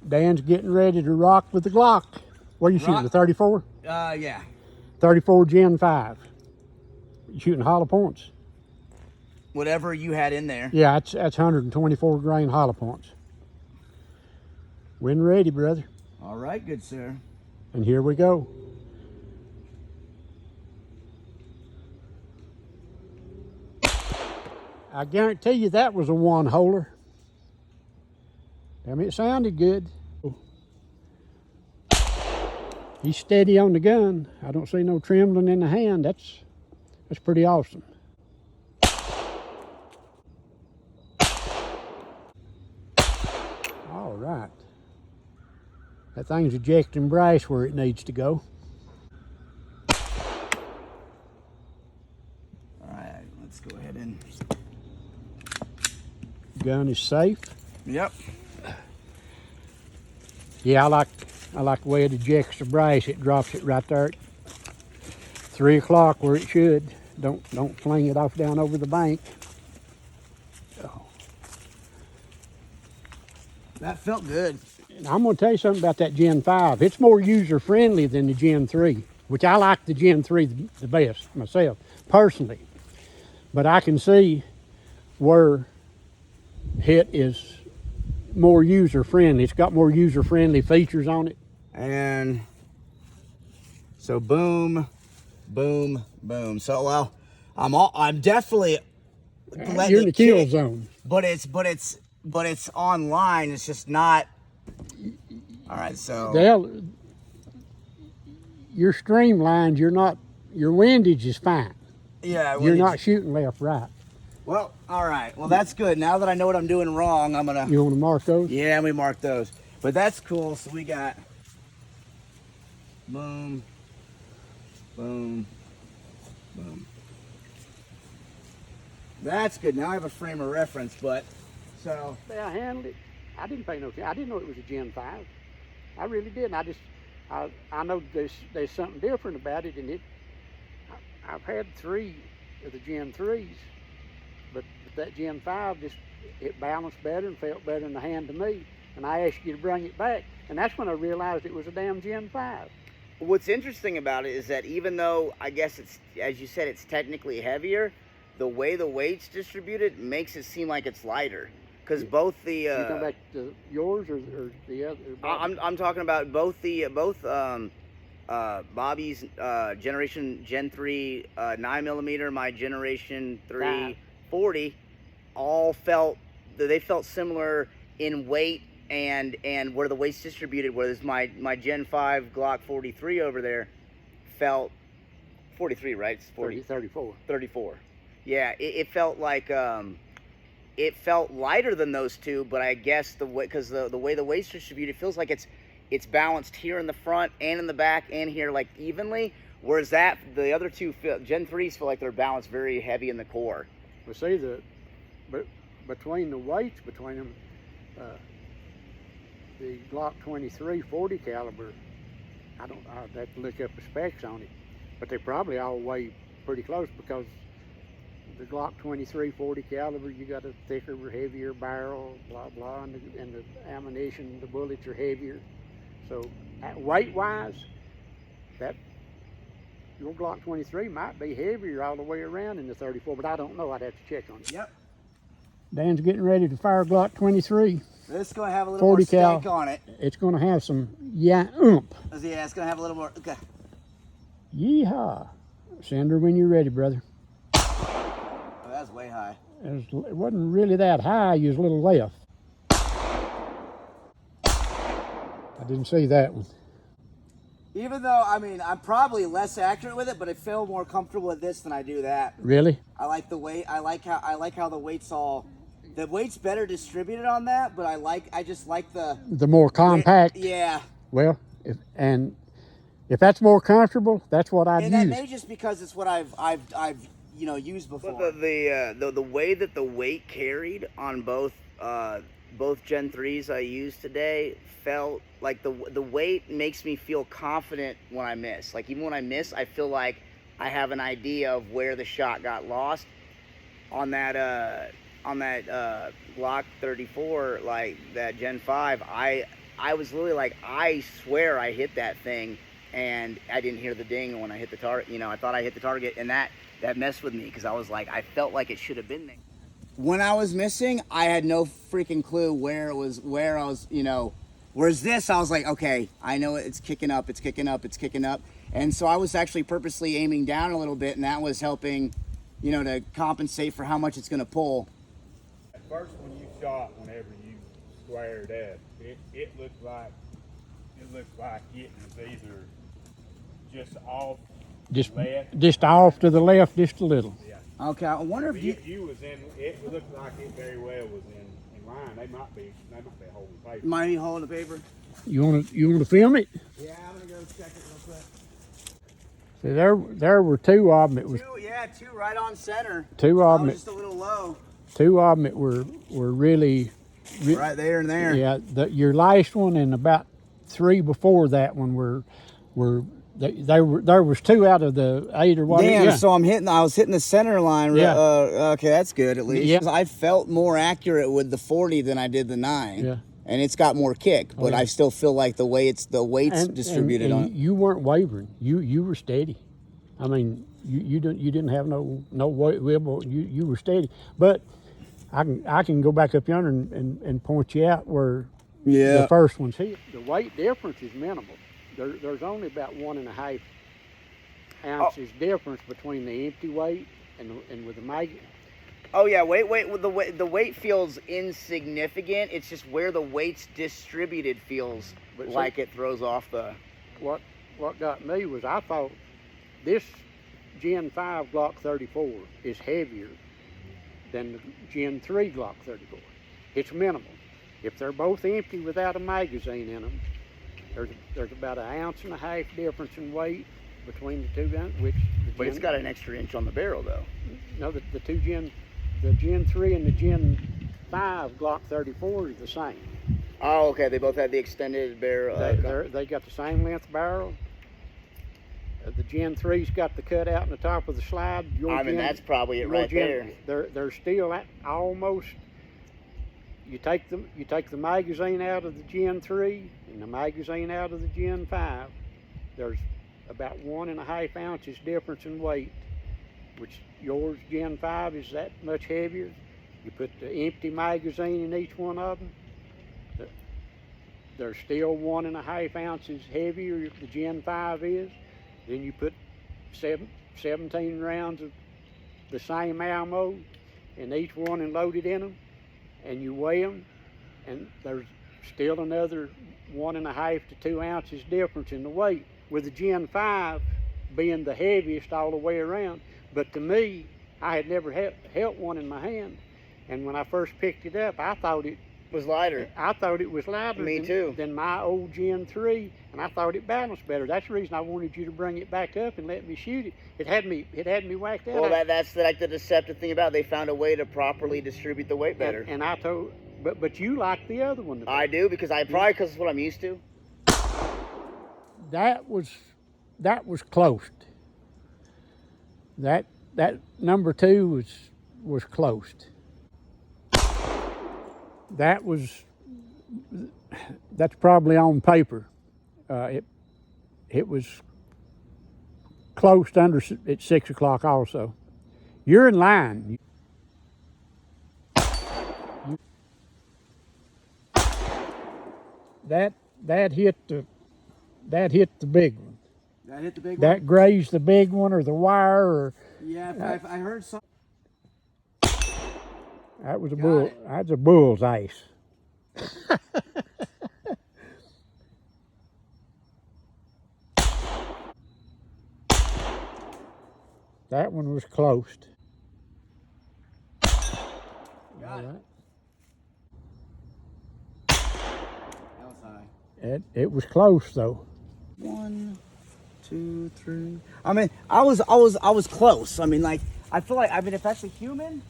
Dan's getting ready to rock with the Glock. What are you shooting, the 34? Yeah. 34 Gen 5. You shooting hollow points? Whatever you had in there. Yeah, that's 124 grain hollow points. When ready, brother. All right, good sir. And here we go. I guarantee you that was a one-holer. I mean, it sounded good. He's steady on the gun. I don't see no trembling in the hand. That's pretty awesome. All right. That thing's ejecting brass where it needs to go. All right, let's go ahead and... Gun is safe. Yep. Yeah, I like the way it ejects the brass. It drops it right there at 3 o'clock where it should. Don't fling it off down over the bank. Oh. That felt good. And I'm going to tell you something about that Gen 5. It's more user-friendly than the Gen 3, which I like the Gen 3 the best myself, personally. But I can see where it is more user-friendly. It's got more user-friendly features on it. And so boom, boom, boom. So well, I'm definitely You're in the kill zone. But it's online. It's just not. All right, so you're streamlined. Your windage is fine. Yeah, you're not shooting left, right. Well, all right. Well, that's good. Now that I know what I'm doing wrong, I'm gonna. You want to mark those? Yeah, we mark those. But that's cool. So we got boom, boom, boom. That's good. Now I have a frame of reference. But so. I handled it. I didn't pay no attention. I didn't know it was a Gen 5. I really didn't. I know there's something different about it, and I've had 3 of the Gen 3s, but that Gen 5 it balanced better and felt better in the hand to me. And I asked you to bring it back, and that's when I realized it was a damn Gen 5. What's interesting about it is that even though I guess it's, as you said, it's technically heavier, the way the weight's distributed makes it seem like it's lighter. Because both the you come back to yours or the other? I'm talking about both Bobby's generation Gen 3 9mm, my generation 3 40, all felt similar in weight and where the weight's distributed. Whereas my Gen 5 Glock 43 over there felt 43, right? It's 34. 34. Yeah, it felt like it felt lighter than those two, but I guess the way the way the weight's distributed, it feels like it's balanced here in the front and in the back and here like evenly. Whereas the other two Gen 3s feel like they're balanced very heavy in the core. Well, see between the weights between them, the Glock 23 40 caliber, I'd have to look up the specs on it, but they probably all weigh pretty close because the Glock 23 40 caliber, you got a thicker, heavier barrel, blah blah, and the ammunition, the bullets are heavier. So weight-wise, that your Glock 23 might be heavier all the way around in the 34, but I don't know. I'd have to check on it. Yep. Dan's getting ready to fire Glock 23. This is going to have a little more stank on it. It's going to have some oomph. Yeah, it's going to have a little more. Okay. Yeehaw. Send her when you're ready, brother. Oh, that's way high. It wasn't really that high. You was a little left. I didn't see that one. Even though, I mean, I'm probably less accurate with it, but I feel more comfortable with this than I do that. Really? I like the weight. I like how the weight's better distributed on that, but I just like the more compact. Yeah. Well, if that's more comfortable, that's what I'd use. And that may just because it's what I've used before. But the way that the weight carried on both Gen 3s I used today felt like the weight makes me feel confident when I miss. Like even when I miss, I feel like I have an idea of where the shot got lost. On that Glock 34, like that Gen 5, I I was literally like, I swear I hit that thing, and I didn't hear the ding when I hit the target. You know, I thought I hit the target, and that messed with me because I was like, I felt like it should have been there. When I was missing, I had no freaking clue where I was, you know. Whereas this, I was like, okay, I know it's kicking up, it's kicking up, it's kicking up. And so I was actually purposely aiming down a little bit, and that was helping, you know, to compensate for how much it's going to pull. At first, when you shot, whenever you squared up, it looked like it was either just off left. Just off to the left, just a little. Yeah. Okay, I wonder if you was in. It looked like it very well was in line. They might be holding paper. Might be holding the paper. You want to film it? Yeah, I'm gonna go check it real quick. See, there were two of them. It was two right on center. two of them. Just a little low. Two of them that were really Right there and there. Yeah, your last one and about three before that one were there was two out of the 8 or whatever. Damn, yeah. so I was hitting the center line. Yeah. Okay, that's good at least. Yeah. 'Cause I felt more accurate with the 40 than I did the 9. Yeah. And it's got more kick, but yeah. I still feel like the weight's distributed on it. You weren't wavering. You were steady. I mean, you didn't have no wibble. You were steady. But I can go back up yonder and point you out where the first one's hit. The weight difference is minimal. There's only about 1.5 ounces difference between the empty weight and with the maggot. Oh yeah, wait. With the weight feels insignificant. It's just where the weight's distributed feels like it throws off the. What got me was I thought this Gen 5 Glock 34 is heavier than the Gen 3 Glock 34. It's minimal. If they're both empty without a magazine in them, there's about 1.5 ounces difference in weight between the two guns. But it's got an extra inch on the barrel though. No, the Gen 3 and the Gen 5 Glock 34 are the same. Oh, okay. They both had the extended barrel. They got the same length barrel. The Gen 3's got the cut out in the top of the slide. That's probably it right there. They're still almost. You take the magazine out of the Gen 3 and the magazine out of the Gen 5. There's about 1.5 ounces difference in weight, which yours Gen 5 is that much heavier. You put the empty magazine in each one of them. They're still 1.5 ounces heavier. The Gen 5 is. Then you put 17 rounds of the same ammo in each one and load it in them, and you weigh them, and there's still another 1.5 to 2 ounces difference in the weight, with the Gen 5 being the heaviest all the way around. But to me, I had never held one in my hand, and when I first picked it up, I thought it was lighter. I thought it was lighter than my old Gen 3, and I thought it balanced better. That's the reason I wanted you to bring it back up and let me shoot it. It had me whacked out. Well, that's like the deceptive thing about it. They found a way to properly distribute the weight better. And I told, but you like the other one. I do because it's what I'm used to. That was close. That number 2 was close. That's probably on paper. It was close under at 6 o'clock also. You're in line. That hit the big one. That hit the big one? That grazed the big one or the wire or. Yeah, I heard something. That was a bullseye. That one was close. Got it. That was high. It was close though. 1, 2, 3. I mean, I was close. I mean, like I feel like if that's a human.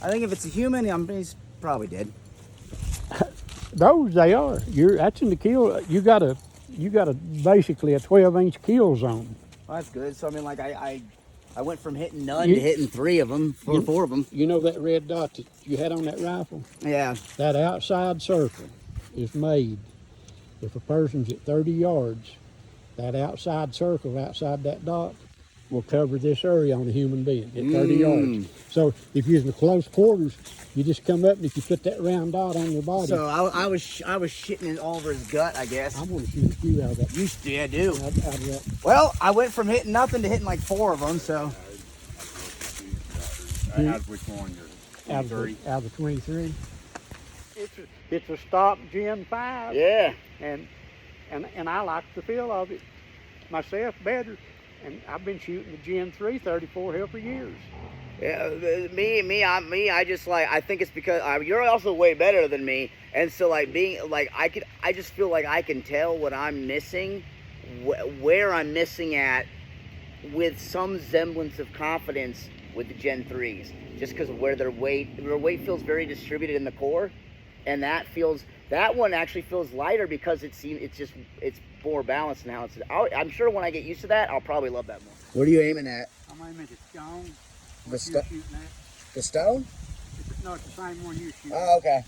I think if it's a human, he's probably dead. Those they are. That's in the kill. You got a basically a 12-inch kill zone. Well, that's good. So I mean, like I went from hitting none to hitting 3 of them, 4 of them. You know that red dot that you had on that rifle? Yeah. That outside circle is made if a person's at 30 yards, that outside circle, outside that dot, will cover this area on a human being at 30 yards. So if you're in the close quarters, you just come up and if you put that round dot on your body. So I was shitting it all over his gut, I guess. I'm going to shoot a few out of that. Yeah, I do. Out of that. Well, I went from hitting nothing to hitting like 4 of them, so. Out of which one? Out of the 23. It's a stock Gen 5. Yeah. And I like the feel of it myself better. And I've been shooting the Gen 3 34 hell for years. Yeah, I just like, I think it's because you're also way better than me, and so like being like I just feel like I can tell what I'm missing, where I'm missing at, with some semblance of confidence with the Gen 3s, just because of where their weight feels very distributed in the core, and that one actually feels lighter because it's more balanced in how it's. I'm sure when I get used to that, I'll probably love that more. What are you aiming at? I'm aiming at the stone. The What you're shooting at. The stone? No, it's the same one you're shooting. Oh, okay.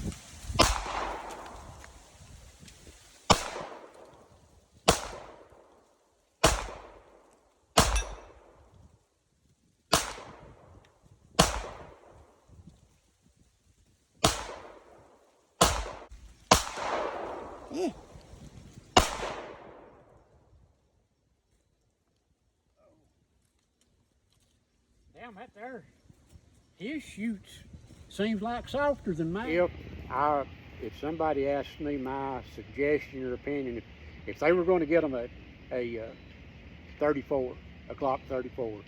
Yeah. Damn, that there. His shoots seems like softer than mine. If somebody asked me my suggestion or opinion, if they were going to get them a 34, a Glock 34,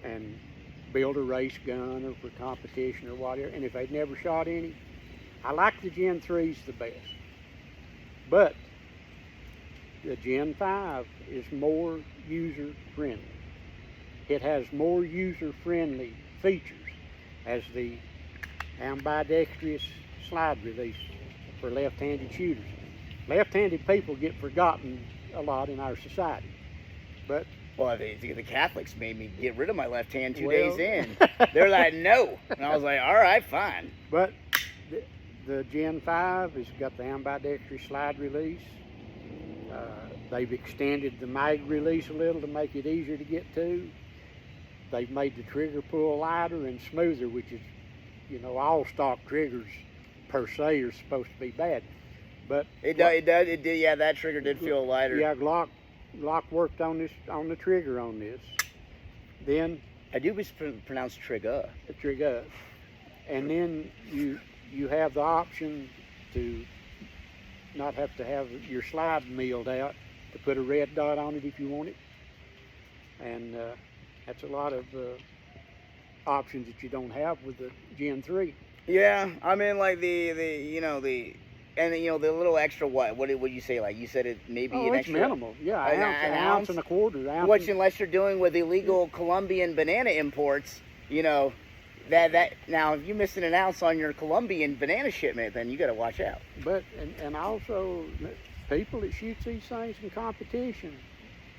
and build a race gun or for competition or whatever, and if they'd never shot any, I like the Gen 3s the best. But the Gen 5 is more user friendly. It has more user-friendly features as the ambidextrous slide release for left-handed shooters. Left-handed people get forgotten a lot in our society, but well, the Catholics made me get rid of my left hand 2 days in. They're like, no, and I was like, all right, fine. But the Gen 5 has got the ambidextrous slide release. They've extended the mag release a little to make it easier to get to. They've made the trigger pull lighter and smoother, which is, all stock triggers per se are supposed to be bad. But it did. Yeah, that trigger did feel lighter. Yeah, Glock worked on the trigger on this. Then I do pronounce trigger. Trigger, and then you have the option to not have to have your slide milled out, to put a red dot on it if you want it, and that's a lot of options that you don't have with the Gen 3. Yeah, I mean, like the little extra what would you say? Like you said, it maybe an it's extra minimal. Yeah, an ounce and a quarter. Which, unless you're doing with illegal Colombian banana imports, that now if you're missing an ounce on your Colombian banana shipment, then you got to watch out. But and also people that shoot these things in competition,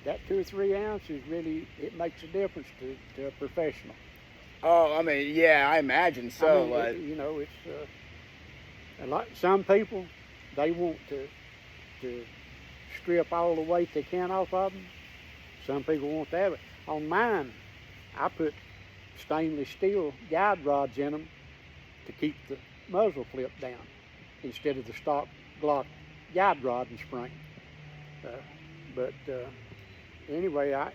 that 2 or 3 ounces really, it makes a difference to a professional. Oh, I mean, yeah, I imagine so. I mean, it's a lot. Some people, they want to strip all the weight they can off of them. Some people want that. On mine, I put stainless steel guide rods in them to keep the muzzle flip down instead of the stock Glock guide rod and spring. Anyway, I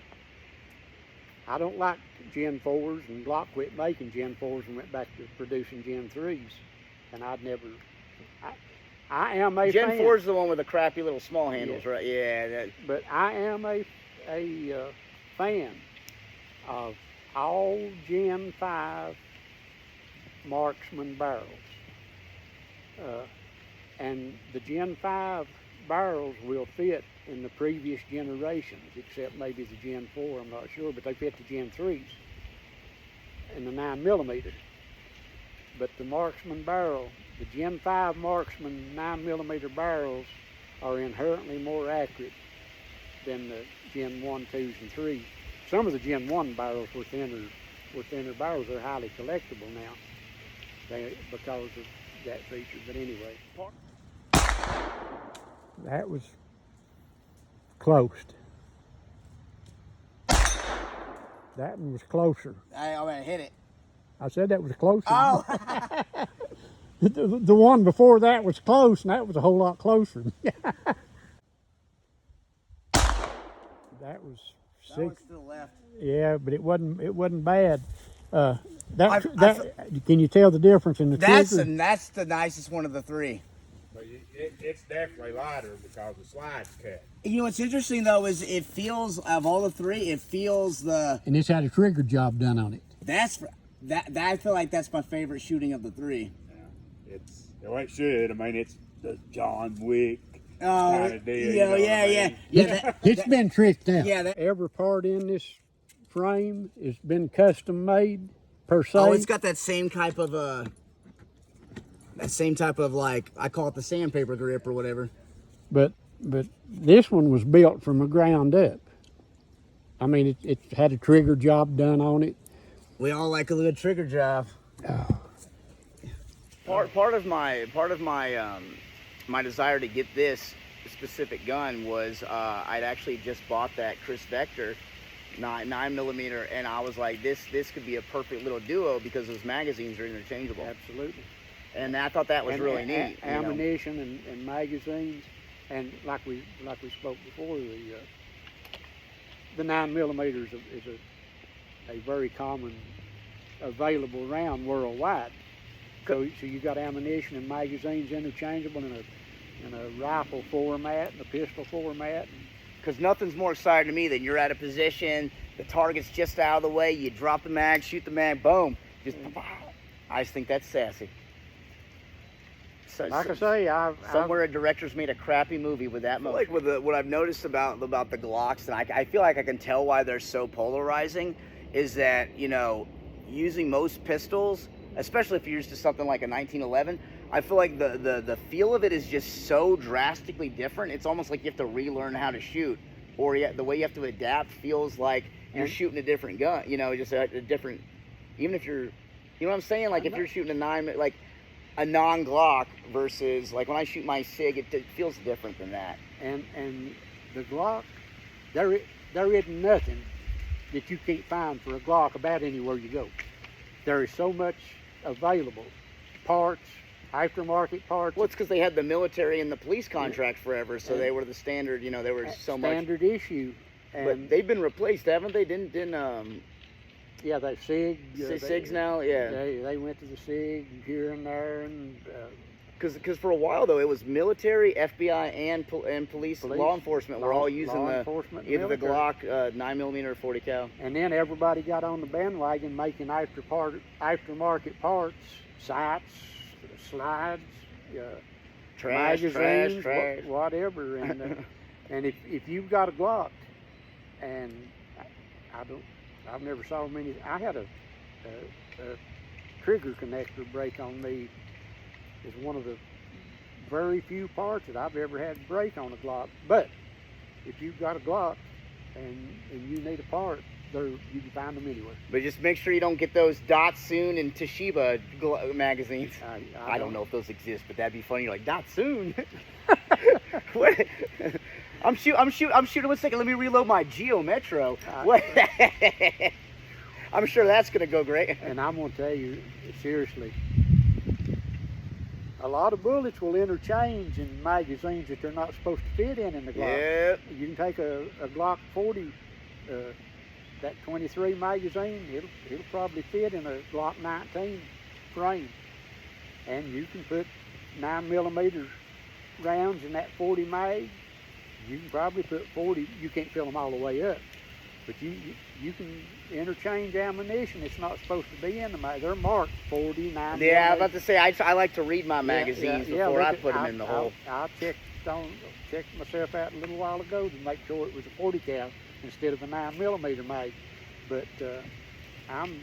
don't like Gen 4s, and Glock quit making Gen 4s and went back to producing Gen 3s, and I am a Gen fan. 4's the one with the crappy little small handles, right? Yeah. But I am a fan of all Gen 5 marksman barrels. And the Gen 5 barrels will fit in the previous generations, except maybe the Gen 4, I'm not sure, but they fit the Gen 3s in the 9mm. But the marksman barrel, the Gen 5 marksman 9mm barrels are inherently more accurate than the Gen 1, 2s, and 3s. Some of the Gen 1 barrels were thinner barrels are highly collectible now because of that feature, but anyway. That was close. That one was closer. I hit it. I said that was closer. Oh. The one before that was close, and that was a whole lot closer. That was That one's still left. Yeah, but it wasn't bad. Can you tell the difference in the trigger? That's the nicest one of the three. But it's definitely lighter because the slide's cut. You know what's interesting though is it feels, of all the three, it feels the. And it's had a trigger job done on it. That I feel like that's my favorite shooting of the three. Yeah, it should. I mean, it's the John Wick. Oh, kind of deal, yeah. It's been tricked out. Yeah, every part in this frame has been custom made per se. Oh, it's got that same type of like, I call it the sandpaper grip or whatever. But this one was built from the ground up. I mean, it had a trigger job done on it. We all like a good trigger job. Oh. Part of my my desire to get this specific gun was I'd actually just bought that Chris Vector 9mm, and I was like, this could be a perfect little duo because those magazines are interchangeable. Absolutely. And I thought that was really neat. Ammunition and magazines, and like we spoke before, the 9mm is a very common available round worldwide. So you got ammunition and magazines interchangeable in a rifle format and a pistol format. Because nothing's more exciting to me than you're at a position, the target's just out of the way, you drop the mag, shoot the mag, boom. I just think that's sassy. Like I say, somewhere a director's made a crappy movie with that motion. Like what I've noticed about the Glocks, and I feel like I can tell why they're so polarizing, is that, you know, using most pistols, especially if you're used to something like a 1911, I feel like the feel of it is just so drastically different. It's almost like you have to relearn how to shoot, or the way you have to adapt feels like you're shooting a different gun. You know, just a different. Even if you're, you know what I'm saying? Like if you're shooting a non-Glock versus like when I shoot my SIG, it feels different than that. And the Glock, there isn't nothing that you can't find for a Glock about anywhere you go. There is so much available, parts, aftermarket parts. Well, it's because they had the military and the police contract forever, so they were the standard. You know, they were so much standard issue. And but they've been replaced, haven't they? Yeah, they SIG. SIGs now. Yeah. They went to the SIG here and there, and because for a while though it was military, FBI, and police, law enforcement were all using either the Glock 9mm or 40 cal. And then everybody got on the bandwagon making aftermarket parts, sights, slides, magazines, trash. Whatever. And and if you've got a Glock, and I've never saw many. I had a trigger connector break on me. It's one of the very few parts that I've ever had break on a Glock. But if you've got a Glock and you need a part, you can find them anywhere. But just make sure you don't get those Datsun and Toshiba magazines. I don't know if those exist, but that'd be funny. You're like, Datsun? What? I'm shooting 1 second. Let me reload my Geo Metro. I'm sure that's gonna go great. And I'm gonna tell you, seriously, a lot of bullets will interchange in magazines that they're not supposed to fit in the Glock. Yep. You can take a Glock 40, that 23 magazine, it'll probably fit in a Glock 19 frame, and you can put 9mm rounds in that 40 mag. You can probably put 40. You can't fill them all the way up, but you can interchange ammunition. It's not supposed to be in the mag. They're marked 40, 9. Yeah, I was about to say I like to read my magazines before I put them in the hole. I checked myself out a little while ago to make sure it was a 40 cal instead of a 9mm mag. But I'm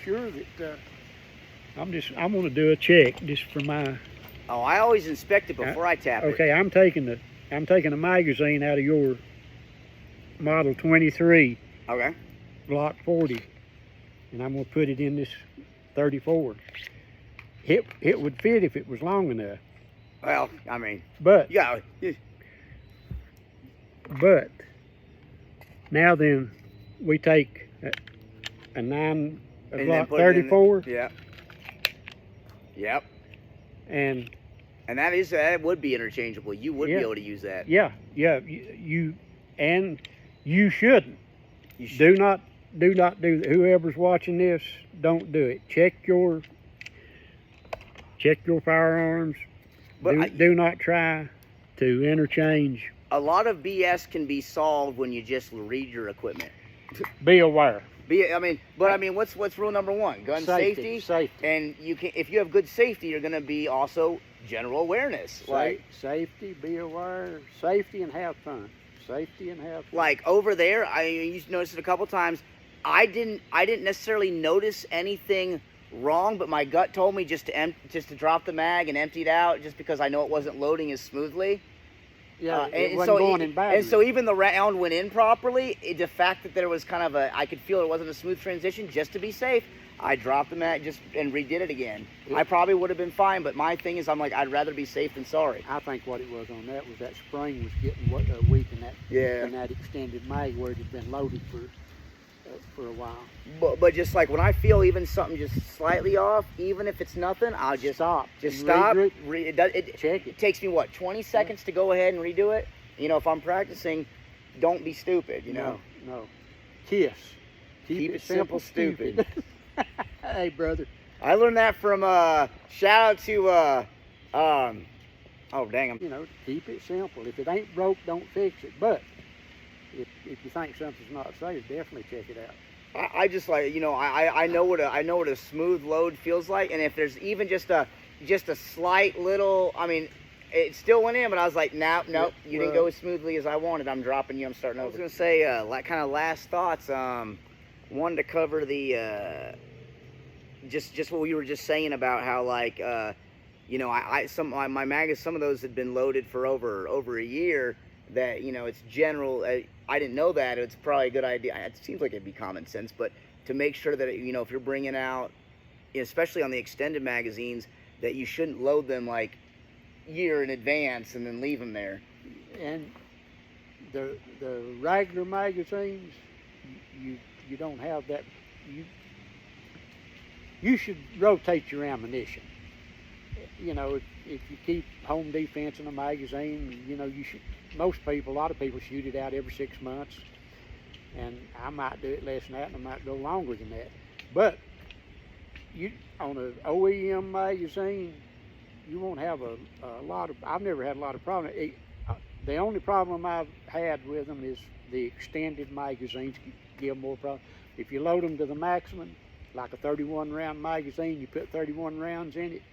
sure that I'm going to do a check just for my. Oh, I always inspect it before I tap it. Okay, I'm taking a magazine out of your model 23. Okay. Glock 40, and I'm going to put it in this 34. It would fit if it was long enough. Well, I mean, but yeah. But now then, we take a Glock 34. Yep. Yep. And that would be interchangeable. You would be able to use that. Yeah. You shouldn't. You should. Do not do that. Whoever's watching this, don't do it. Check your firearms. But do not try to interchange. A lot of BS can be solved when you just read your equipment. Be aware. What's rule number one? Gun safety. And if you have good safety, you're gonna be also general awareness. Safety, be aware, safety, and have fun. Safety and have fun. Like over there, you noticed it a couple times. I didn't necessarily notice anything wrong, but my gut told me just to drop the mag and empty it out, just because I know it wasn't loading as smoothly. Yeah, it wasn't going in badly. And so even the round went in properly. The fact that there was kind of I could feel it wasn't a smooth transition. Just to be safe, I dropped the mag and redid it again. I probably would have been fine, but my thing is, I'm like, I'd rather be safe than sorry. I think what it was on that was that spring was getting weak in that extended mag where it had been loaded for a while. But just like when I feel even something just slightly off, even if it's nothing, I'll just stop. Just stop. Check it. It takes me 20 seconds to go ahead and redo it. You know, if I'm practicing, don't be stupid. You know. No. KISS. Keep it simple, stupid. Hey, brother. I learned that from shout out to oh dang. Keep it simple. If it ain't broke, don't fix it. But if you think something's not safe, definitely check it out. I just like, I know what a smooth load feels like, and if there's even just a slight little, it still went in, but I was like, nope, you didn't go as smoothly as I wanted. I'm dropping you. I'm starting over. I was gonna say, kind of last thoughts. Wanted to cover the just what we were just saying about how my mags, some of those had been loaded for over a year. That it's general. I didn't know that. It's probably a good idea. It seems like it'd be common sense, but to make sure that if you're bringing out, especially on the extended magazines, that you shouldn't load them like year in advance and then leave them there. And the regular magazines, you don't have that. You should rotate your ammunition. If you keep home defense in a magazine, you should. A lot of people shoot it out every 6 months, and I might do it less than that, and I might go longer than that. But on an OEM magazine, you won't have a lot of. I've never had a lot of problems. The only problem I've had with them is the extended magazines give more problems. If you load them to the maximum, like a 31 round magazine, you put 31 rounds in it.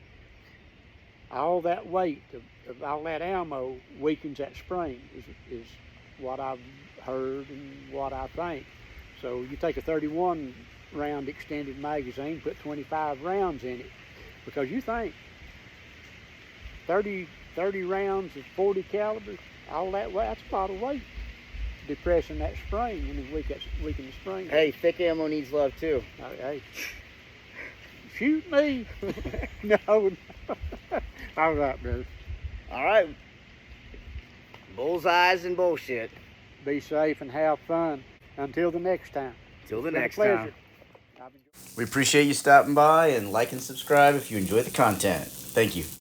All that weight of all that ammo weakens that spring is what I've heard and what I think. So you take a 31 round extended magazine, put 25 rounds in it, because you think 30 rounds of 40 caliber, all that weight, that's a lot of weight depressing that spring and it weaken the spring. Hey, thick ammo needs love too. Hey, shoot me. No. All right, brother. All right. Bullseyes and bullshit. Be safe and have fun. Until the next time. Till the next time. We appreciate you stopping by, and like and subscribe if you enjoy the content. Thank you.